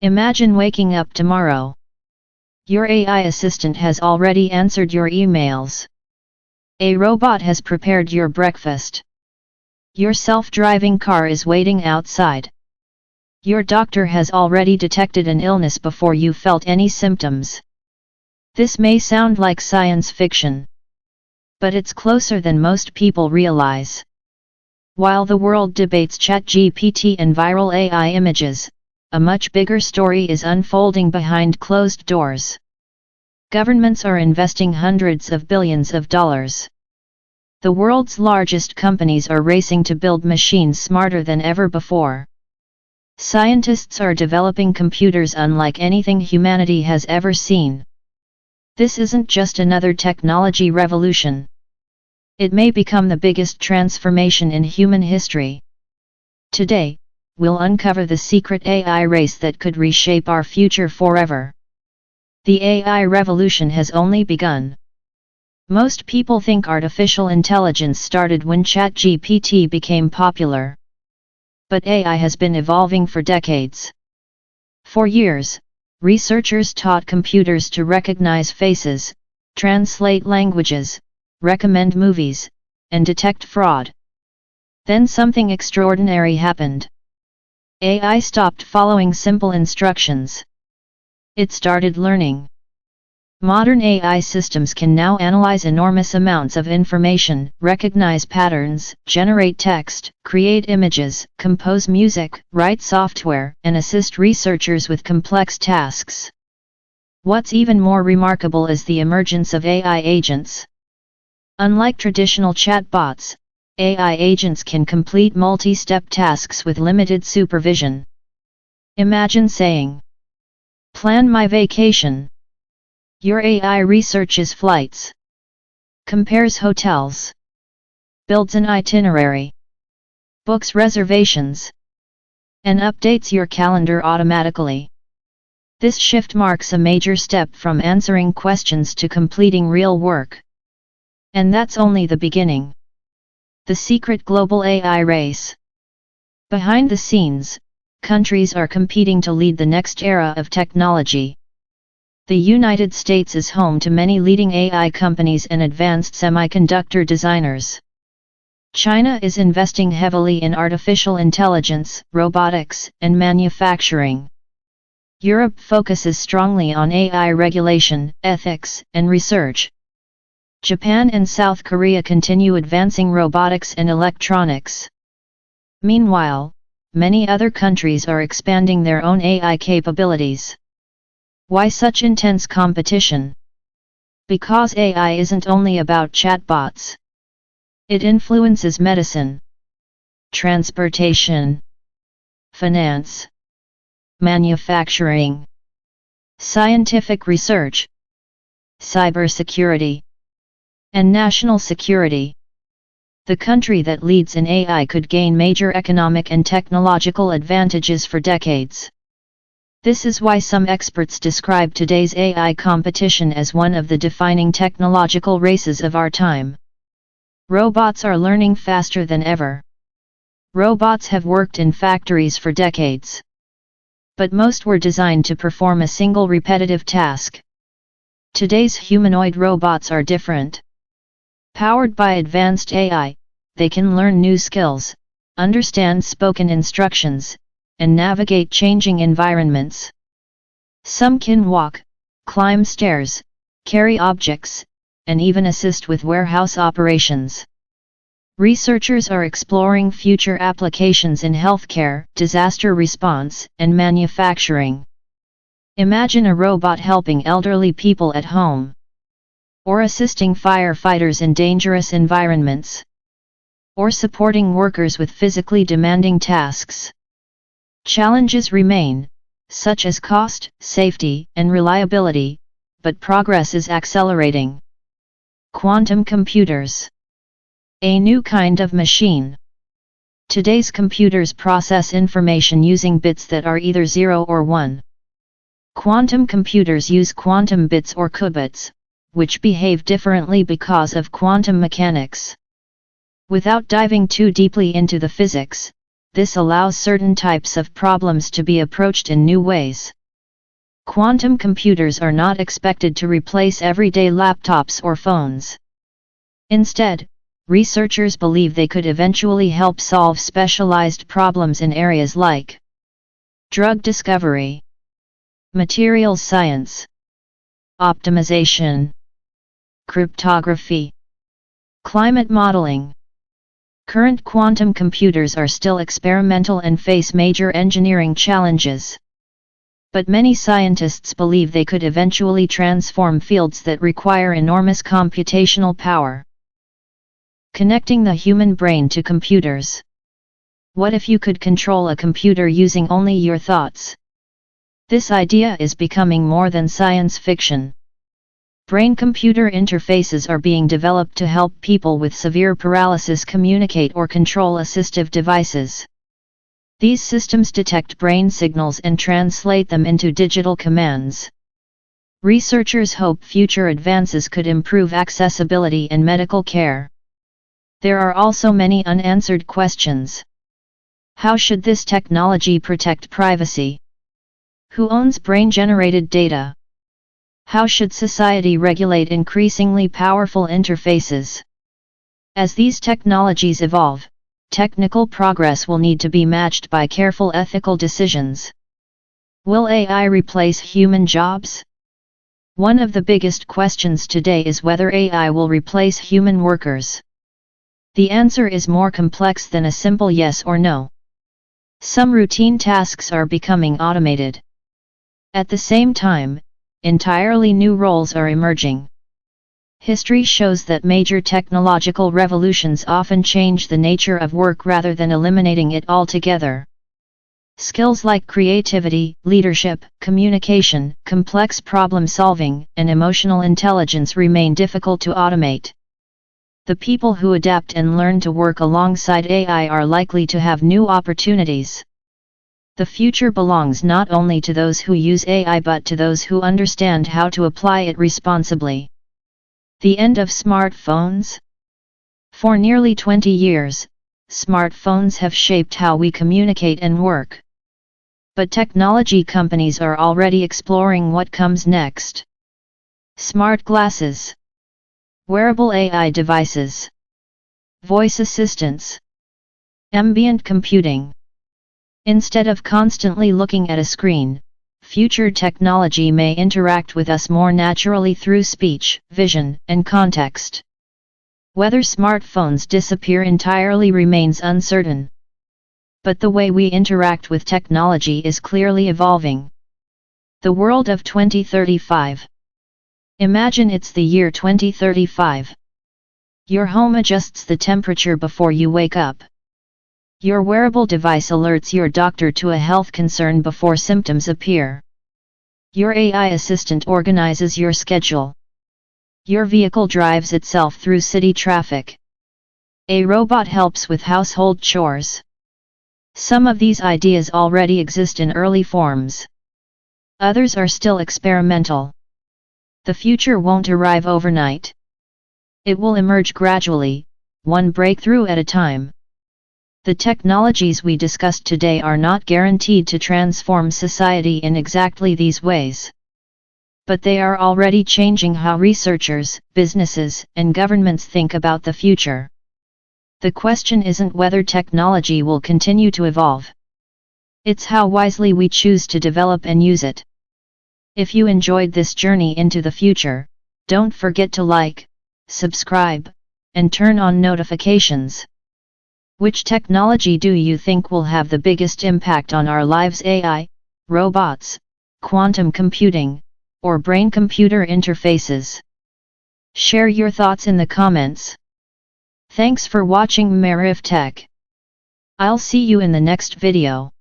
Imagine waking up tomorrow. Your AI assistant has already answered your emails. A robot has prepared your breakfast. Your self-driving car is waiting outside. Your doctor has already detected an illness before you felt any symptoms. This may sound like science fiction, but it's closer than most people realize. While the world debates ChatGPT and viral AI images, a much bigger story is unfolding behind closed doors. Governments are investing hundreds of billions of dollars. The world's largest companies are racing to build machines smarter than ever before. Scientists are developing computers unlike anything humanity has ever seen. This isn't just another technology revolution. It may become the biggest transformation in human history. Today, we'll uncover the secret AI race that could reshape our future forever. The AI revolution has only begun. Most people think artificial intelligence started when ChatGPT became popular. But AI has been evolving for decades. For years, researchers taught computers to recognize faces, translate languages, recommend movies, and detect fraud. Then something extraordinary happened. AI stopped following simple instructions. It started learning. Modern AI systems can now analyze enormous amounts of information, recognize patterns, generate text, create images, compose music, write software, and assist researchers with complex tasks. What's even more remarkable is the emergence of AI agents. Unlike traditional chatbots, AI agents can complete multi-step tasks with limited supervision. Imagine saying, "Plan my vacation." Your AI researches flights, compares hotels, builds an itinerary, books reservations, and updates your calendar automatically. This shift marks a major step from answering questions to completing real work. And that's only the beginning. The secret global AI race. Behind the scenes, countries are competing to lead the next era of technology. The United States is home to many leading AI companies and advanced semiconductor designers. China is investing heavily in artificial intelligence, robotics, and manufacturing. Europe focuses strongly on AI regulation, ethics, and research. Japan and South Korea continue advancing robotics and electronics. Meanwhile, many other countries are expanding their own AI capabilities. Why such intense competition? Because AI isn't only about chatbots. It influences medicine, transportation, finance, manufacturing, scientific research, cybersecurity, and national security. The country that leads in AI could gain major economic and technological advantages for decades. This is why some experts describe today's AI competition as one of the defining technological races of our time. Robots are learning faster than ever. Robots have worked in factories for decades. But most were designed to perform a single repetitive task. Today's humanoid robots are different. Powered by advanced AI, they can learn new skills, understand spoken instructions, and navigate changing environments. Some can walk, climb stairs, carry objects, and even assist with warehouse operations. Researchers are exploring future applications in healthcare, disaster response, and manufacturing. Imagine a robot helping elderly people at home, or assisting firefighters in dangerous environments, or supporting workers with physically demanding tasks. Challenges remain, such as cost, safety, and reliability, but progress is accelerating. Quantum computers. A new kind of machine. Today's computers process information using bits that are either 0 or 1. Quantum computers use quantum bits or qubits, which behave differently because of quantum mechanics. Without diving too deeply into the physics, this allows certain types of problems to be approached in new ways. Quantum computers are not expected to replace everyday laptops or phones. Instead, researchers believe they could eventually help solve specialized problems in areas like drug discovery, materials science, optimization, cryptography, climate modeling. Current quantum computers are still experimental and face major engineering challenges. But many scientists believe they could eventually transform fields that require enormous computational power. Connecting the human brain to computers. What if you could control a computer using only your thoughts? This idea is becoming more than science fiction. Brain-computer interfaces are being developed to help people with severe paralysis communicate or control assistive devices. These systems detect brain signals and translate them into digital commands. Researchers hope future advances could improve accessibility and medical care. There are also many unanswered questions. How should this technology protect privacy? Who owns brain-generated data? How should society regulate increasingly powerful interfaces? As these technologies evolve, technical progress will need to be matched by careful ethical decisions. Will AI replace human jobs? One of the biggest questions today is whether AI will replace human workers. The answer is more complex than a simple yes or no. Some routine tasks are becoming automated. At the same time, entirely new roles are emerging. History shows that major technological revolutions often change the nature of work rather than eliminating it altogether. Skills like creativity, leadership, communication, complex problem-solving, and emotional intelligence remain difficult to automate. The people who adapt and learn to work alongside AI are likely to have new opportunities. The future belongs not only to those who use AI but to those who understand how to apply it responsibly. The end of smartphones? For nearly 20 years, smartphones have shaped how we communicate and work. But technology companies are already exploring what comes next. Smart glasses, wearable AI devices, voice assistants, ambient computing. Instead of constantly looking at a screen, future technology may interact with us more naturally through speech, vision, and context. Whether smartphones disappear entirely remains uncertain. But the way we interact with technology is clearly evolving. The world of 2035. Imagine it's the year 2035. Your home adjusts the temperature before you wake up. Your wearable device alerts your doctor to a health concern before symptoms appear. Your AI assistant organizes your schedule. Your vehicle drives itself through city traffic. A robot helps with household chores. Some of these ideas already exist in early forms. Others are still experimental. The future won't arrive overnight. It will emerge gradually, one breakthrough at a time. The technologies we discussed today are not guaranteed to transform society in exactly these ways. But they are already changing how researchers, businesses, and governments think about the future. The question isn't whether technology will continue to evolve. It's how wisely we choose to develop and use it. If you enjoyed this journey into the future, don't forget to like, subscribe, and turn on notifications. Which technology do you think will have the biggest impact on our lives? AI, robots, quantum computing, or brain-computer interfaces? Share your thoughts in the comments. Thanks for watching Arif Tech. I'll see you in the next video.